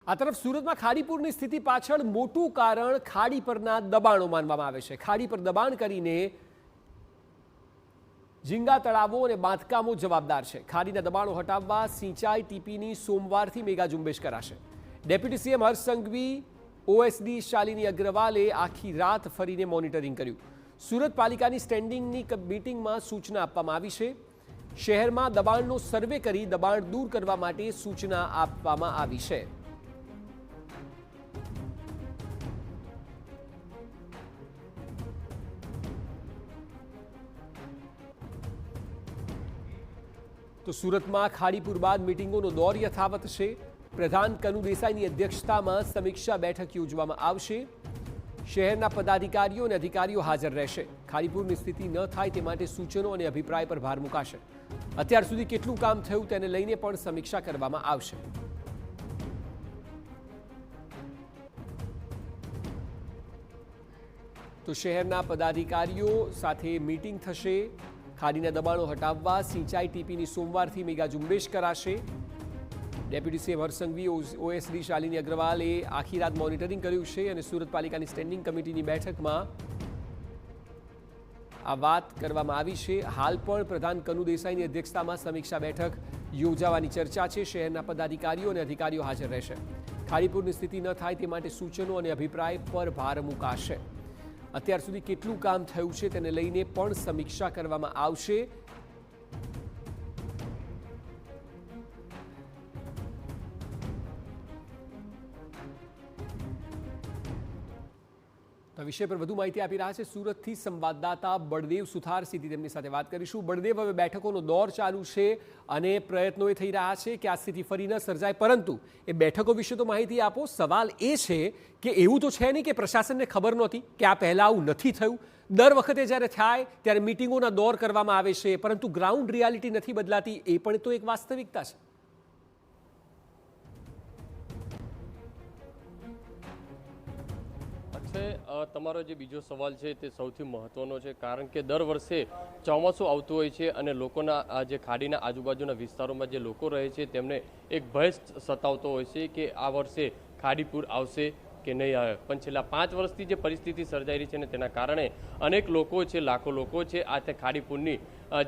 આ તરફ સુરતમાં ખાડીપુરની સ્થિતિ પાછળ મોટું કારણ ખાડી પરના દબાણો માનવામાં આવે છે। ખાડી પર દબાણ કરીને ઝીંગા તળાવો અને બાંધકામો જવાબદાર છે। ખાડીના દબાણો હટાવવા સિંચાઈ ટીપીની સોમવારથી મેગા ઝુંબેશ કરાશે। Deputy CM Harsh Sanghavi, OSD Shalini અગ્રવાલે આખી રાત ફરીને મોનિટરિંગ કર્યું। સુરત પાલિકાની સ્ટેન્ડિંગની મીટિંગમાં સૂચના આપવામાં આવી છે। શહેરમાં દબાણનો સર્વે કરી દબાણ દૂર કરવા માટે સૂચના આપવામાં આવી છે। તો સુરતમાં ખાડીપુર બાદ મીટિંગોનો દોર યથાવત છે। પ્રધાન કનુ દેસાઈની અધ્યક્ષતામાં સમીક્ષા બેઠક યોજવામાં આવશે। શહેરના પદાધિકારીઓ અને અધિકારીઓ હાજર રહેશે। ખાડીપુરની સ્થિતિ ન થાય તે માટે સૂચનો અને અભિપ્રાય પર ભાર મૂકાશે। અત્યાર સુધી કેટલું કામ થયું તેને લઈને પણ સમીક્ષા કરવામાં આવશે। તો શહેરના પદાધિકારીઓ સાથે મીટિંગ થશે। ખાડીના દબાણો હટાવવા સિંચાઈ ટીપીની સોમવારથી મેગા ઝુંબેશ કરાશે। Deputy CM Harsh Sanghavi, OSD Shalini અગ્રવાલે આખી રાત મોનિટરિંગ કર્યું છે અને સુરત પાલિકાની સ્ટેન્ડિંગ કમિટીની બેઠકમાં આ વાત કરવામાં આવી છે। હાલ પણ પ્રધાન કનુ દેસાઈની અધ્યક્ષતામાં સમીક્ષા બેઠક યોજાવાની ચર્ચા છે। શહેરના પદાધિકારીઓ અને અધિકારીઓ હાજર રહેશે। ખાડીપુરની સ્થિતિ ન થાય તે માટે સૂચનો અને અભિપ્રાય પર ભાર મૂકાશે। અત્યાર સુધી કેટલું કામ થયું છે તેને લઈને પણ સમીક્ષા કરવામાં આવશે। તો વિષય પર વધુ માહિતી આપી રહ્યા છે સુરતથી સંવાદદાતા બળદેવ સુથાર। સીધી તેમની સાથે વાત કરીશું। બળદેવ, હવે બેઠકોનો દોર ચાલુ છે અને પ્રયત્નો એ થઈ રહ્યા છે કે આ સ્થિતિ ફરી ન સર્જાય, પરંતુ એ બેઠકો વિશે તો માહિતી આપો। સવાલ એ છે કે એવું તો છે નહીં કે પ્રશાસનને ખબર નહોતી કે આ પહેલાં આવું નથી થયું। દર વખતે જ્યારે થાય ત્યારે મિટિંગોના દોર કરવામાં આવે છે, પરંતુ ગ્રાઉન્ડ રિયાલિટી નથી બદલાતી, એ પણ તો એક વાસ્તવિકતા છે। તમારો જે બીજો સવાલ છે તે સૌથી મહત્વનો છે, કારણ કે દર વર્ષે ચોમાસું આવતું હોય છે અને લોકોના જે ખાડીના આજુબાજુના વિસ્તારોમાં જે લોકો રહે છે તેમને એક ભય સતાવતો હોય છે કે આ વર્ષે ખાડીપુર આવશે કે નહીં આવે। પણ છેલ્લા 5 વર્ષથી જે પરિસ્થિતિ સર્જાઈ રહી છે ને તેના કારણે અનેક લોકો છે, લાખો લોકો છે આ તે ખાડીપુરની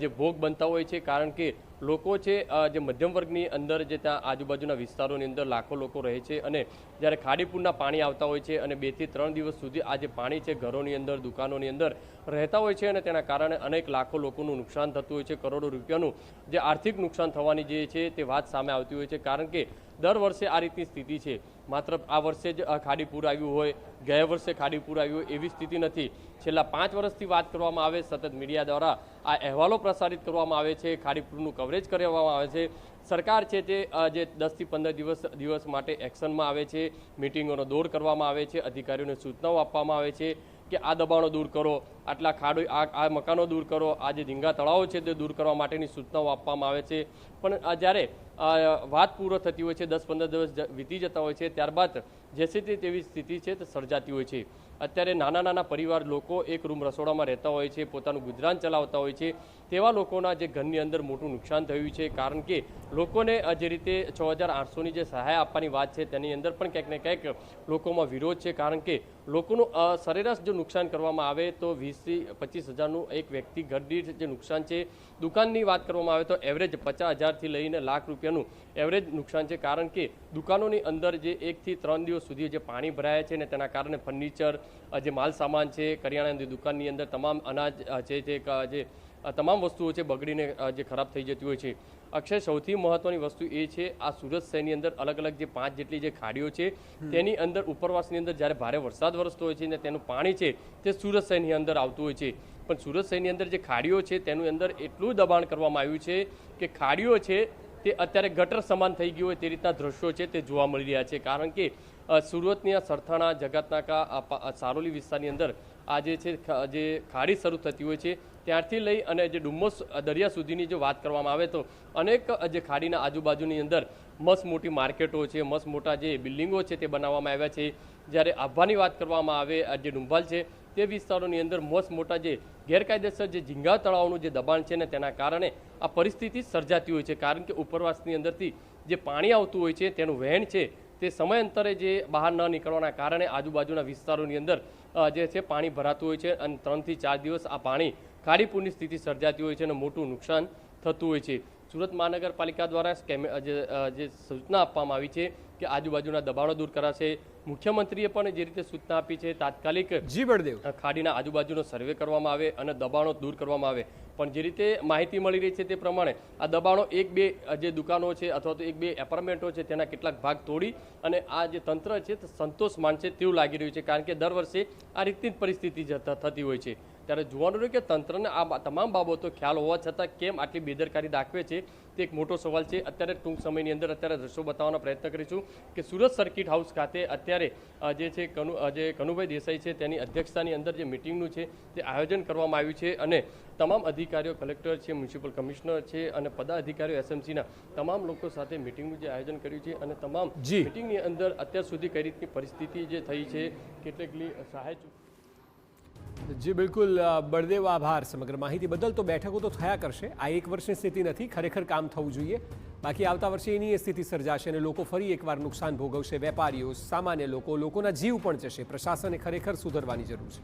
જે ભોગ બનતા હોય છે, કારણ કે લોકો છે જે મધ્યમ વર્ગની અંદર જે ત્યાં આજુબાજુના વિસ્તારોની અંદર લાખો લોકો રહે છે અને જ્યારે ખાડીપુરના પાણી આવતા હોય છે અને 2 થી 3 દિવસ સુધી આ જે પાણી છે ઘરોની અંદર, દુકાનોની અંદર રહેતા હોય છે અને તેના કારણે અનેક લાખો લોકોનું નુકસાન થતું હોય છે। કરોડો રૂપિયાનું જે આર્થિક નુકસાન થવાની જે છે તે વાત સામે આવતી હોય છે, કારણ કે દર વર્ષે આ રીતની સ્થિતિ છે। માત્ર આ વર્ષે જ ખાડીપુર આવ્યું હોય, ગયા વર્ષે ખાડીપુર આવ્યું હોય એવી સ્થિતિ નથી। છેલ્લા 5 વર્ષથી વાત કરવામાં આવે, સતત મીડિયા દ્વારા આ અહેવાલો પ્રસારિત કરવામાં આવે છે, ખાડીપુરનું કવરેજ કરવામાં આવે છે। સરકાર છે તે જે 10 થી 15 દિવસ માટે એક્શનમાં આવે છે, મિટિંગોનો દોર કરવામાં આવે છે, અધિકારીઓને સૂચનાઓ આપવામાં આવે છે કે આ દબાણો દૂર કરો, આટલા ખાડો, આ મકાનો દૂર કરો, આ જે ઝીંગા તળાવો છે તે દૂર કરવા માટેની સૂચનાઓ આપવામાં આવે છે। પણ જ્યારે વાત પૂરો થતી હોય છે, 10-15 દિવસ વીતી જતા હોય છે, ત્યારબાદ જેસે તેવી સ્થિતિ છે તે સર્જાતી હોય છે। અત્યારે નાના નાના પરિવાર લોકો એક રૂમ રસોડામાં રહેતા હોય છે, પોતાનું ગુજરાન ચલાવતા હોય છે, તેવા લોકોના જે ઘરની અંદર મોટું નુકસાન થયું છે, કારણ કે લોકોને જે રીતે 6,800ની જે સહાય આપવાની વાત છે તેની અંદર પણ ક્યાંક ને ક્યાંક લોકોમાં વિરોધ છે, કારણ કે લોકોનું સરેરાશ જો નુકસાન કરવામાં આવે તો 20,000 થી 25,000નું એક વ્યક્તિ ઘર દીઠ જે નુકસાન છે, દુકાનની વાત કરવામાં આવે તો એવરેજ 50,000થી લઈને લાખ રૂપિયાનું એવરેજ નુકસાન છે, કારણ કે દુકાનોની અંદર જે 1 થી 3 દિવસ સુધી જે પાણી ભરાયા છે ને તેના કારણે ફર્નિચર, જે માલ સામાન છે, કરિયાણાની દુકાનની અંદર તમામ અનાજ છે તે જે તમામ વસ્તુઓ છે બગડીને જે ખરાબ થઈ જતી હોય છે। અક્ષય, સૌથી મહત્વની વસ્તુ એ છે આ સુરત શહેરની અંદર અલગ અલગ જે 5 જેટલી જે ખાડીઓ છે તેની અંદર ઉપરવાસની અંદર જ્યારે ભારે વરસાદ વરસતો હોય છે ને તેનું પાણી છે તે સુરત શહેરની અંદર આવતું હોય છે, પણ સુરત શહેરની અંદર જે ખાડીઓ છે તેનું અંદર એટલું દબાણ કરવામાં આવ્યું છે કે ખાડીઓ છે તે અત્યારે ગટર સમાન થઈ ગયું હોય તે રીતના દ્રશ્યો છે તે જોવા મળી રહ્યા છે। કારણ કે સુરતની આ સરથાણા, જગતનાકા, સારોલી વિસ્તારની અંદર આ જે છે જે ખાડી શરૂ થતી હોય છે ત્યારથી લઈ અને જે ડુમ્મસ દરિયા સુધીની જો વાત કરવામાં આવે તો અનેક જે ખાડીના આજુબાજુની અંદર મસ્ત મોટી માર્કેટો છે, મસ્ત મોટા જે બિલ્ડિંગો છે તે બનાવવામાં આવ્યા છે। જ્યારે આભાની વાત કરવામાં આવે, જે ડુંભાલ છે તે વિસ્તારોની અંદર મસ્ત મોટા જે ગેરકાયદેસર જે ઝીંગા તળાવનું જે દબાણ છે ને તેના કારણે આ પરિસ્થિતિ સર્જાતી હોય છે, કારણ કે ઉપરવાસની અંદરથી જે પાણી આવતું હોય છે તેનું વહેણ છે તે સમયાંતરે જે બહાર ન નીકળવાના કારણે આજુબાજુના વિસ્તારોની અંદર જે છે પાણી ભરાતું હોય છે અને 3 થી 4 દિવસ આ પાણી ખાડીપૂરની સ્થિતિ સર્જાતી હોય છે અને મોટું નુકસાન થતું હોય છે. સુરત મહાનગરપાલિકા દ્વારા જે સૂચના આપવામાં આવી છે કે આજુબાજુના દબાણો દૂર કરાશે. મુખ્યમંત્રીએ પણ જે રીતે સૂચના આપી છે તાત્કાલિક જી બળદેવ, ખાડીના આજુબાજુનો સર્વે કરવામાં આવે અને દબાણો દૂર કરવામાં આવે. પણ જે રીતે માહિતી મળી રહી છે તે પ્રમાણે આ દબાણો 1-2 જે દુકાનો છે અથવા તો 1-2 એપાર્ટમેન્ટો છે તેના કેટલાક ભાગ તોડી અને આ જે તંત્ર છે તે સંતોષ માનશે તેવું લાગી રહ્યું છે, કારણ કે દર વર્ષે આ રીતની જ પરિસ્થિતિ થતી હોય છે. ત્યારે જોવાનું રહ્યું કે તંત્રને આ તમામ બાબતો ખ્યાલ હોવા છતાં કેમ આટલી બેદરકારી દાખવે છે તે એક મોટો સવાલ છે. અત્યારે ટૂંક સમયની અંદર દ્રશ્યો બતાવવાનો પ્રયત્ન કરીશું કે સુરત સર્કિટ હાઉસ ખાતે અત્યારે જે છે કનુભાઈ દેસાઈ છે તેની અધ્યક્ષતાની અંદર જે મિટિંગનું છે તે આયોજન કરવામાં આવ્યું છે અને તમામ અધિકારીઓ, કલેક્ટર છે, મ્યુનિસિપલ કમિશનર છે અને પદાધિકારીઓ એસએમસીના તમામ લોકો સાથે મિટિંગનું જે આયોજન કર્યું છે અને તમામ મિટિંગની અંદર અત્યાર સુધી કઈ રીતની પરિસ્થિતિ જે થઈ છે, કેટલીક સહાય. જી બિલકુલ બળદેવ, આભાર સમગ્ર માહિતી બદલ. તો બેઠકો તો થયા કરશે, આ એક વર્ષની સ્થિતિ નથી, ખરેખર કામ થવું જોઈએ. બાકી આવતા વર્ષે એની સ્થિતિ સર્જાશે અને લોકો ફરી એકવાર નુકસાન ભોગવશે. વેપારીઓ, સામાન્ય લોકો, લોકોના જીવ પણ જશે. પ્રશાસને ખરેખર સુધરવાની જરૂર છે.